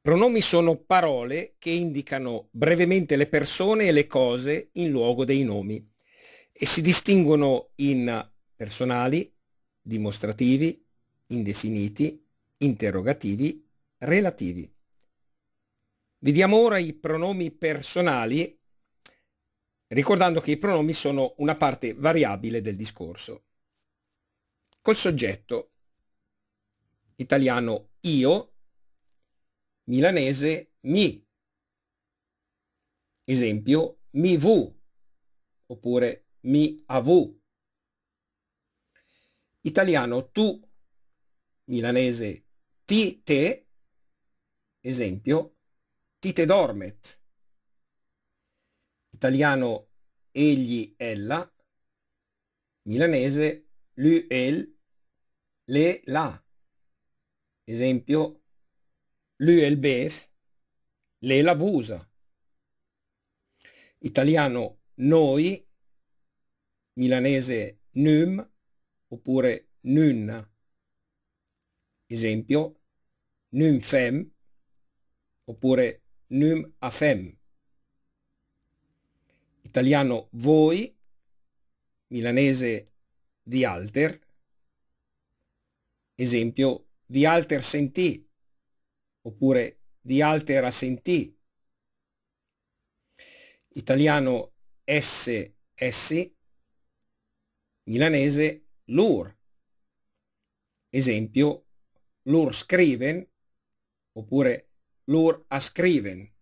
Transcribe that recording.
Pronomi sono parole che indicano brevemente le persone e le cose in luogo dei nomi e si distinguono in personali, dimostrativi, indefiniti, interrogativi, relativi. Vediamo ora i pronomi personali, ricordando che i pronomi sono una parte variabile del discorso. Col soggetto italiano io, milanese mi. Esempio, mi vu, oppure mi avu. Italiano tu, milanese ti te. Esempio, ti te dormet. Italiano egli ella, milanese lui el le la. Esempio, lui el bef, le la vusa. Italiano noi, milanese num, oppure nunna. Esempio, num fem, oppure num a fem. Italiano voi, milanese di alter. Esempio, di alter sentì, oppure di alter a sentì. Italiano esse, essi, milanese lur. Esempio, lur scriven, oppure lur a scriven.